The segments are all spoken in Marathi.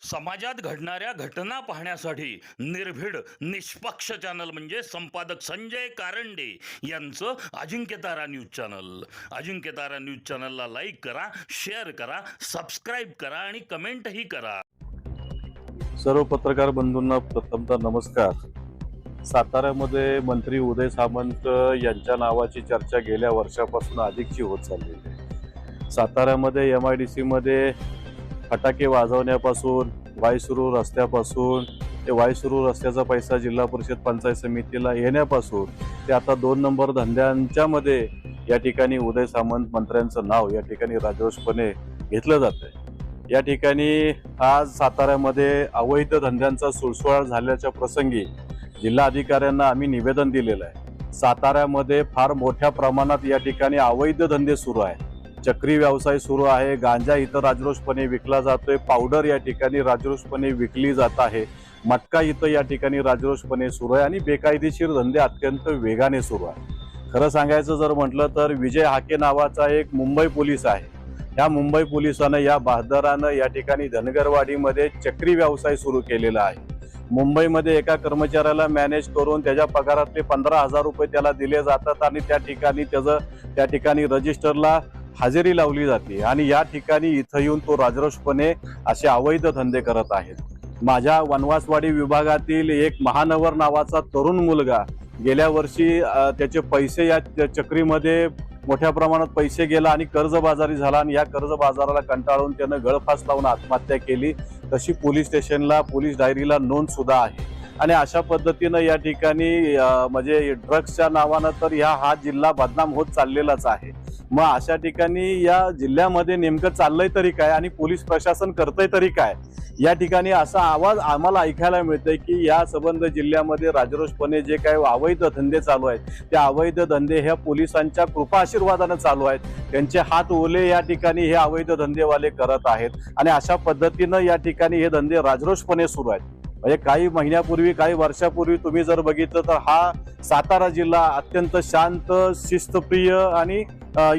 समाजात घडणाऱ्या घटना पाहण्यासाठी निर्भीड निष्पक्ष चॅनल म्हणजे संपादक संजय कारंडे यांचं Ajinkyatara news channel. Ajinkyatara news चॅनलला लाईक करा, शेअर करा, सबस्क्राईब करा आणि कमेंटही करा. सर्व पत्रकार बंधूंना प्रथमतः नमस्कार. साताऱ्यामध्ये मंत्री उदय सामंत यांच्या नावाची चर्चा गेल्या वर्षापासून अधिकची होत चाललेली आहे. साताऱ्यामध्ये MIDC मध्ये फटाके वाजवण्यापासून वायसुरू रस्त्यापासून ते वायसुरू रस्त्याचा पैसा जिल्हा परिषद पंचायत समितीला येण्यापासून ते आता 2 नंबर धंद्यांच्या मध्ये या ठिकाणी उदय सामंत मंत्र्यांचं नाव या ठिकाणी राजरोषपणे घेतलं जात आहे. या ठिकाणी आज साताऱ्यामध्ये अवैध धंद्यांचा सुळसुळाट झाल्याच्या प्रसंगी जिल्हा अधिकाऱ्यांना आम्ही निवेदन दिलेलं आहे. साताऱ्यामध्ये फार मोठ्या प्रमाणात या ठिकाणी अवैध धंदे सुरू आहे. चक्री व्यवसाय सुरू आहे. गांजा इथं राजरोषपणे विकला जातोय. पावडर या ठिकाणी राजरोषपणे विकली जात आहे. मटका इथं या ठिकाणी राजरोषपणे सुरू आहे आणि बेकायदेशीर धंदे अत्यंत वेगाने सुरू आहे. खरं सांगायचं जर म्हटलं तर विजय हाके नावाचा एक मुंबई पोलीस आहे. या मुंबई पोलिसानं या बहादरानं या ठिकाणी धनगरवाडीमध्ये चक्री व्यवसाय सुरू केलेला आहे. मुंबईमध्ये एका कर्मचाऱ्याला मॅनेज करून त्याच्या पगारातले 15,000 रुपये त्याला दिले जातात आणि त्या ठिकाणी रजिस्टरला हजेरी लावली जाते आणि या ठिकाणी इथं येऊन तो राजरोषपणे असे अवैध धंदे करत आहेत. माझ्या वनवासवाडी विभागातील एक महानवर नावाचा तरुण मुलगा गेल्या वर्षी त्याचे पैसे या चक्रीमध्ये मोठ्या प्रमाणात पैसे गेला आणि कर्जबाजारी झाला आणि या कर्जबाजाराला कंटाळून त्यानं गळफास लावून आत्महत्या केली. तशी पोलीस स्टेशनला पोलीस डायरीला नोंद सुद्धा आहे. आणि अशा पद्धतीनं या ठिकाणी म्हणजे ड्रग्सच्या नावानं तर हा जिल्हा बदनाम होत चाललेलाच आहे. मग अशा ठिकाणी या जिल्ह्यामध्ये नेमकं चाललंय तरी काय आणि पोलीस प्रशासन करतंय तरी काय, या ठिकाणी असा आवाज आम्हाला ऐकायला मिळतंय की या संबंध जिल्ह्यामध्ये राजरोषपणे जे काही अवैध धंदे चालू आहेत ते अवैध धंदे ह्या पोलिसांच्या कृपा आशीर्वादानं चालू आहेत. त्यांचे हात ओले या ठिकाणी हे अवैध धंदेवाले करत आहेत आणि अशा पद्धतीनं या ठिकाणी हे धंदे राजरोषपणे सुरू आहेत. म्हणजे काही महिन्यापूर्वी काही वर्षापूर्वी तुम्ही जर बघितलं तर हा सातारा जिल्हा अत्यंत शांत शिस्तप्रिय आणि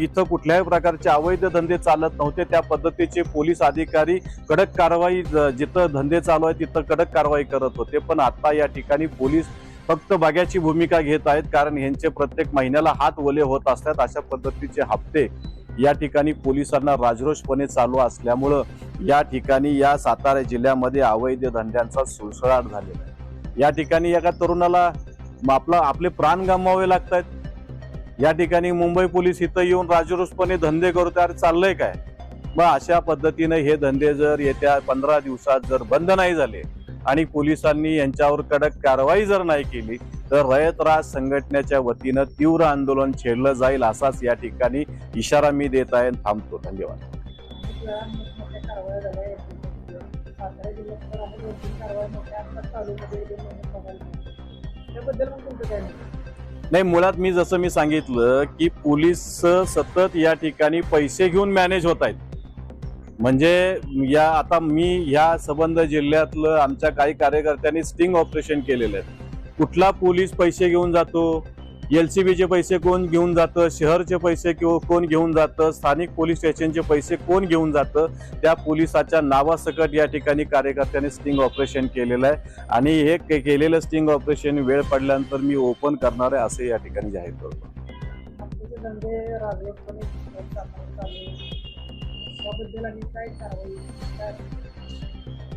इथं कुठल्याही प्रकारचे अवैध धंदे चालत नव्हते. त्या पद्धतीचे पोलीस अधिकारी कडक कारवाई जिथं धंदे चालू आहेत तिथं कडक कारवाई करत होते. पण आता या ठिकाणी पोलीस फक्त बघ्याची भूमिका घेत आहेत, कारण ह्यांचे प्रत्येक महिन्याला हात ओले होत असतात. अशा पद्धतीचे हप्ते या ठिकाणी पोलिसांना राजरोषपणे चालू असल्यामुळं या ठिकाणी या सातारा जिल्ह्यामध्ये अवैध धंद्यांचा सुळसुळाट झालेला आहे. या ठिकाणी एका तरुणाला आपले प्राण गमवावे लागत आहेत. या ठिकाणी मुंबई पोलीस इथं येऊन राजरोषपणे धंदे करतात. चाललंय काय? मग अशा पद्धतीने हे धंदे जर येत्या 15 दिवसात जर बंद नाही झाले आणि पोलिसांनी यांच्यावर कडक कारवाई जर नाही केली तर रयत राज संघटनेच्या वतीनं तीव्र आंदोलन छेडलं जाईल, असाच या ठिकाणी इशारा मी देत आहे. थांबतो. धन्यवाद. नाही, मुळात मी जसं सांगितलं की पोलीस सतत या ठिकाणी पैसे घेऊन मॅनेज होत आहेत. म्हणजे आता मी या संबंध जिल्ह्यातलं आमच्या काही कार्यकर्त्यांनी स्टिंग ऑपरेशन केलेलं आहे. कुठला पोलीस पैसे घेऊन जातो, LCBचे पैसे कोण घेऊन जातं, शहरचे पैसे कोण घेऊन जातं, स्थानिक पोलीस स्टेशनचे पैसे कोण घेऊन जातं, त्या पोलिसाच्या नावासकट या ठिकाणी कार्यकर्त्यांनी स्टिंग ऑपरेशन केलेलं आहे. आणि हे केलेलं स्टिंग ऑपरेशन वेळ पडल्यानंतर मी ओपन करणार आहे असे या ठिकाणी जाहीर करतो.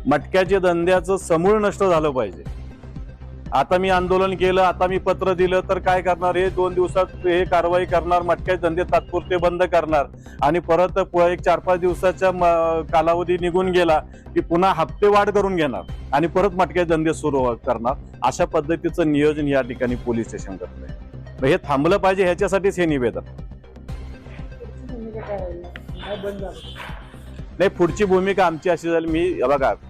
मटक्याच्या धंद्याचं समूळ नष्ट झालं पाहिजे. आता मी आंदोलन केलं, आता मी पत्र दिलं तर काय करणार? हे 2 दिवसात हे कारवाई करणार, मटक्याचे धंदे तात्पुरते बंद करणार आणि परत एक 4-5 दिवसाचा कालावधी निघून गेला की पुन्हा हप्ते वाढ करून घेणार आणि परत मटक्याचे धंदे सुरू करणार. अशा पद्धतीचं नियोजन या ठिकाणी पोलीस स्टेशन करतंय. हे थांबलं पाहिजे, ह्याच्यासाठीच हे निवेदन. नाही, पुढची भूमिका आमची अशी झाली,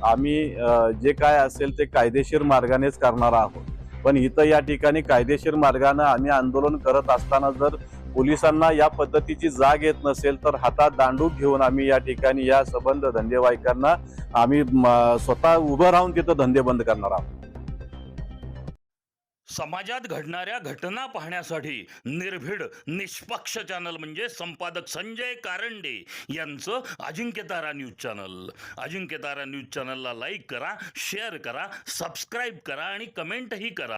आम्ही जे काय असेल ते कायदेशीर मार्गानेच करणार आहोत. पण इथं या ठिकाणी कायदेशीर मार्गाने आम्ही आंदोलन करत असताना जर पोलिसांना या पद्धतीची जाग येत नसेल तर हातात दांडूक घेऊन आम्ही या ठिकाणी या संबंध धंदेवाईकांना आम्ही स्वतः उभं राहून तिथं धंदे बंद करणार आहोत. समाजात घडणाऱ्या घटना पाहण्यासाठी निर्भीड निष्पक्ष चॅनल म्हणजे संपादक संजय कारंडे यांचं Ajinkyatara news channel. Ajinkyatara news चॅनलला लाईक करा, शेअर करा, सबस्क्राईब करा आणि कमेंटही करा.